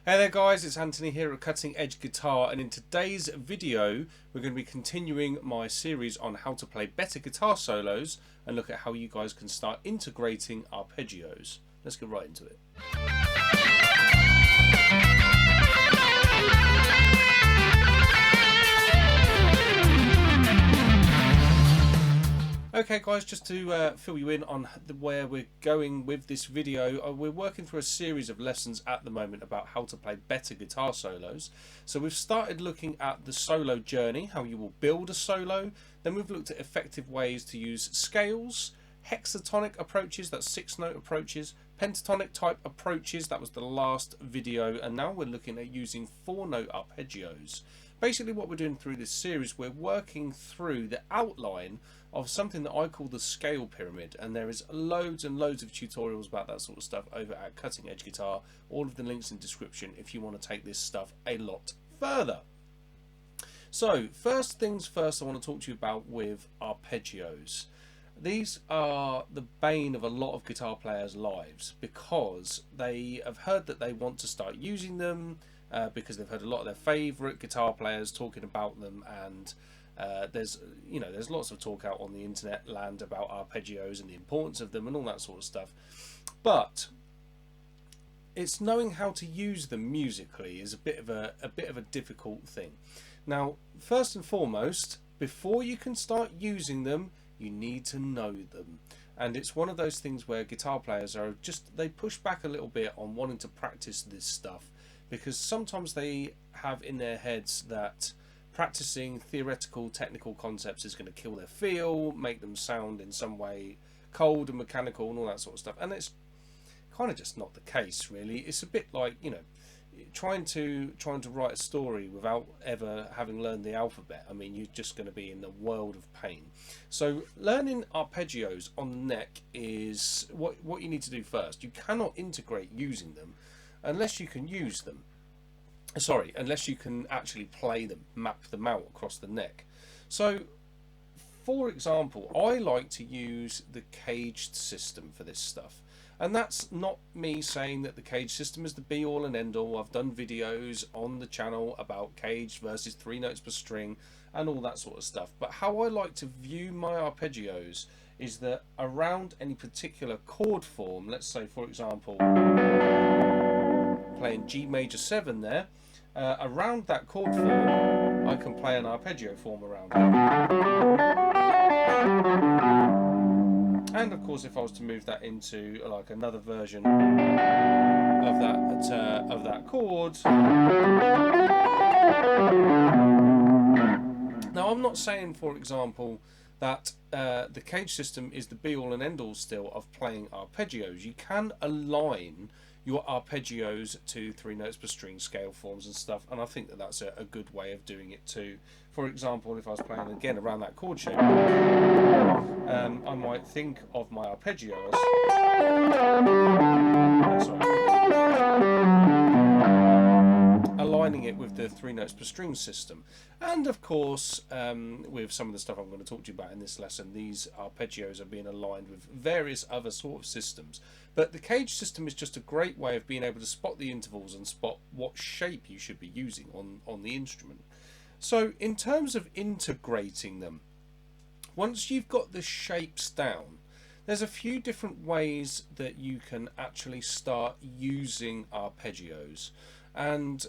Hey there guys, it's Anthony here at Cutting Edge Guitar, and in today's video we're going to be continuing my series on how to play better guitar solos and look at how you guys can start integrating arpeggios. Let's get right into it. Okay guys, just to fill you in on where we're going with this video, we're working through a series of lessons at the moment about how to play better guitar solos. So we've started looking at the solo journey, how you will build a solo. Then we've looked at effective ways to use scales, hexatonic approaches, that's 6-note approaches, pentatonic type approaches, that was the last video, and now we're looking at using 4-note arpeggios. Basically what we're doing through this series, we're working through the outline of something that I call the scale pyramid, and there is loads and loads of tutorials about that sort of stuff over at Cutting Edge Guitar. All of the links in the description if you want to take this stuff a lot further. So first things first, I want to talk to you about with arpeggios. These are the bane of a lot of guitar players' lives because they have heard that they want to start using them because they've heard a lot of their favourite guitar players talking about them, and there's lots of talk out on the internet land about arpeggios and the importance of them and all that sort of stuff. But it's knowing how to use them musically is a bit of a difficult thing. Now, first and foremost, before you can start using them, you need to know them. And it's one of those things where guitar players they push back a little bit on wanting to practice this stuff, because sometimes they have in their heads that practicing theoretical technical concepts is going to kill their feel, make them sound in some way cold and mechanical and all that sort of stuff, and it's kind of just not the case really. It's a bit like, you know, trying to write a story without ever having learned the alphabet. I mean, you're just going to be in a world of pain. So learning arpeggios on the neck is what you need to do first. You cannot integrate using them unless you can use them. Unless you can actually play them, map them out across the neck. So, for example, I like to use the caged system for this stuff. And that's not me saying that the cage system is the be all and end all. I've done videos on the channel about caged versus 3 notes per string and all that sort of stuff. But how I like to view my arpeggios is that around any particular chord form, let's say for example, playing G major 7 there, around that chord form I can play an arpeggio form around it. And of course, if I was to move that into like another version of that chord, now I'm not saying, for example, that the cage system is the be all and end all still of playing arpeggios. You can align your arpeggios to 3 notes per string scale forms and stuff, and I think that that's a good way of doing it too. For example, if I was playing again around that chord shape, I might think of my arpeggios aligning it with the 3 notes per string system. And of course, with some of the stuff I'm going to talk to you about in this lesson, these arpeggios are being aligned with various other sort of systems. But the cage system is just a great way of being able to spot the intervals and spot what shape you should be using on the instrument. So in terms of integrating them, once you've got the shapes down, there's a few different ways that you can actually start using arpeggios, and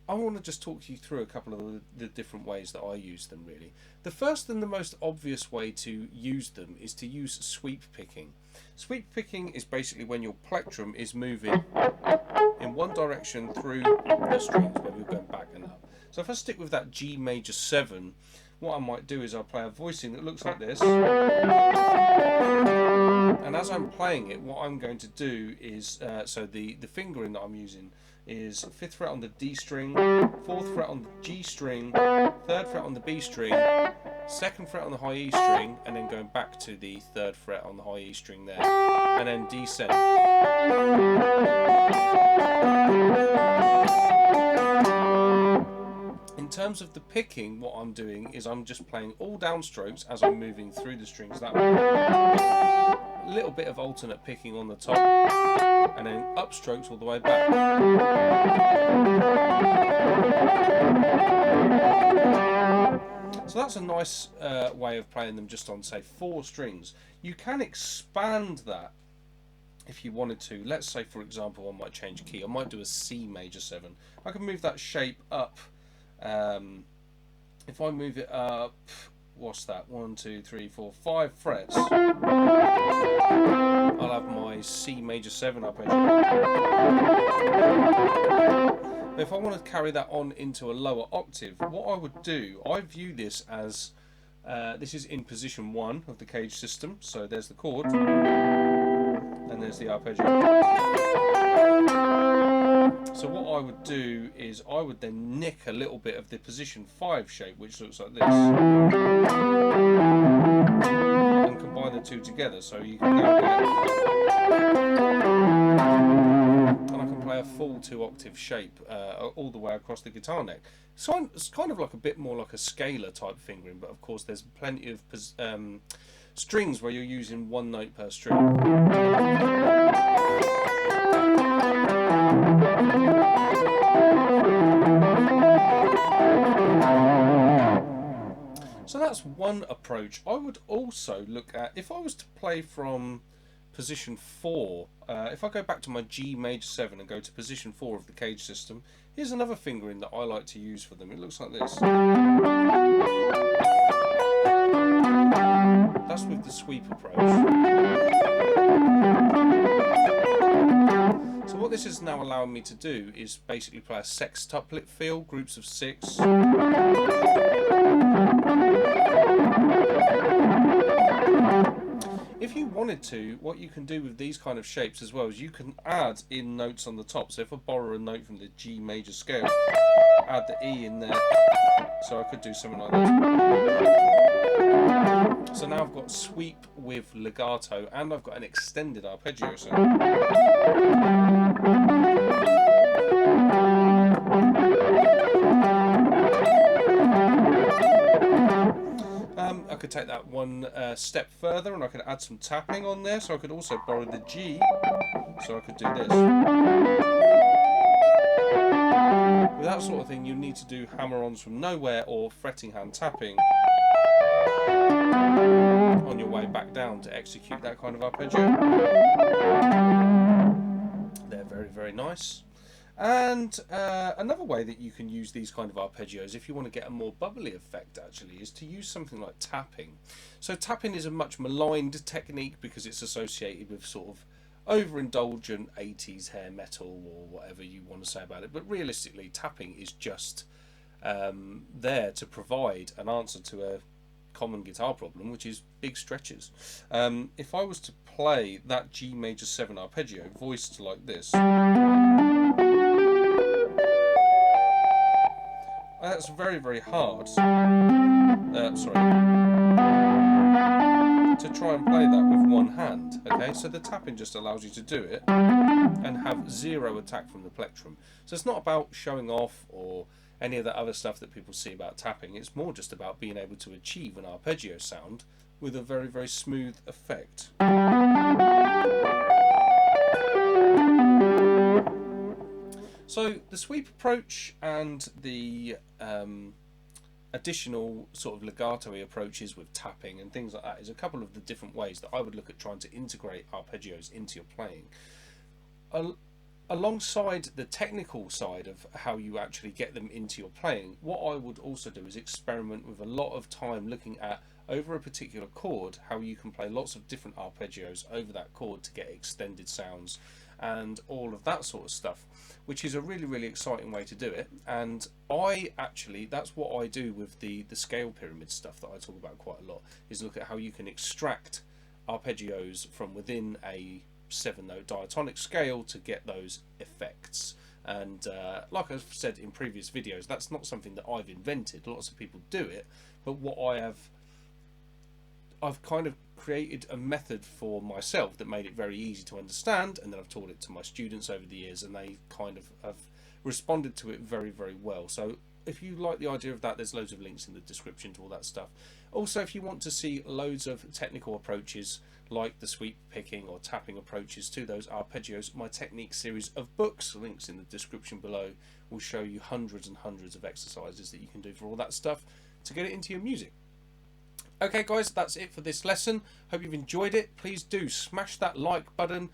I want to just talk you through a couple of the different ways that I use them really. The first and the most obvious way to use them is to use sweep picking. Sweep picking is basically when your plectrum is moving in one direction through the strings, whether you're going back and up. So if I stick with that G major 7, what I might do is I'll play a voicing that looks like this. And as I'm playing it, what I'm going to do is, so the fingering that I'm using is 5th fret on the D string, 4th fret on the G string, 3rd fret on the B string, 2nd fret on the high E string, and then going back to the 3rd fret on the high E string there, and then descend. In terms of the picking, what I'm doing is I'm just playing all downstrokes as I'm moving through the strings that way. A little bit of alternate picking on the top. and then upstrokes all the way back. So that's a nice way of playing them just on, say, 4 strings. You can expand that if you wanted to. Let's say, for example, I might change key. I might do a C major 7. I can move that shape up. If I move it up, what's that? 1, 2, 3, 4, 5 frets. I'll have my C major 7 arpeggio. If I want to carry that on into a lower octave, what I would do, I view this as, this is in position 1 of the cage system, so there's the chord, and there's the arpeggio. So what I would do is I would then nick a little bit of the position 5 shape, which looks like this, and combine the two together, so you can now get, and I can play a full 2-octave shape all the way across the guitar neck. So it's kind of like a bit more like a scalar type fingering, but of course there's plenty of strings where you're using 1 note per string. So that's one approach. I would also look at, if I was to play from position 4, if I go back to my G major 7 and go to position 4 of the cage system, here's another fingering that I like to use for them. It looks like this. That's with the sweep approach. So what this is now allowing me to do is basically play a sextuplet feel, groups of 6. If you wanted to, what you can do with these kind of shapes as well is you can add in notes on the top. So if I borrow a note from the G major scale, add the E in there. So I could do something like that. So now I've got sweep with legato, and I've got an extended arpeggio sound. I could take that one step further, and I could add some tapping on there, so I could also borrow the G, so I could do this. With that sort of thing, you need to do hammer-ons from nowhere or fretting hand tapping on your way back down to execute that kind of arpeggio. They're very, very nice. And another way that you can use these kind of arpeggios, if you want to get a more bubbly effect actually, is to use something like tapping. So tapping is a much maligned technique because it's associated with sort of overindulgent 80s hair metal or whatever you want to say about it. But realistically, tapping is just there to provide an answer to a common guitar problem, which is big stretches. If I was to play that G major 7 arpeggio voiced like this, that's very, very hard. To try and play that with one hand. Okay, so the tapping just allows you to do it and have 0 attack from the plectrum. So it's not about showing off or any of the other stuff that people see about tapping. It's more just about being able to achieve an arpeggio sound with a very, very smooth effect. So the sweep approach and the additional sort of legato-y approaches with tapping and things like that is a couple of the different ways that I would look at trying to integrate arpeggios into your playing. Alongside the technical side of how you actually get them into your playing, what I would also do is experiment with a lot of time looking at, over a particular chord, how you can play lots of different arpeggios over that chord to get extended sounds and all of that sort of stuff, which is a really, really exciting way to do it. And that's what I do with the scale pyramid stuff that I talk about quite a lot, is look at how you can extract arpeggios from within a 7-note diatonic scale to get those effects. And like I've said in previous videos, that's not something that I've invented. Lots of people do it, but what I've kind of created a method for myself that made it very easy to understand, and then I've taught it to my students over the years, and they kind of have responded to it very, very well. So if you like the idea of that, there's loads of links in the description to all that stuff. Also, if you want to see loads of technical approaches like the sweep picking or tapping approaches to those arpeggios, my technique series of books, links in the description below, will show you hundreds and hundreds of exercises that you can do for all that stuff to get it into your music. Okay guys, that's it for this lesson. Hope you've enjoyed it. Please do smash that like button,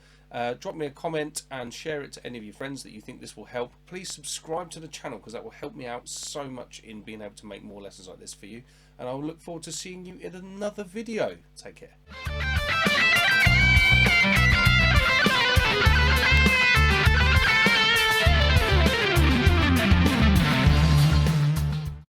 drop me a comment and share it to any of your friends that you think this will help. Please subscribe to the channel because that will help me out so much in being able to make more lessons like this for you. And I will look forward to seeing you in another video. Take care.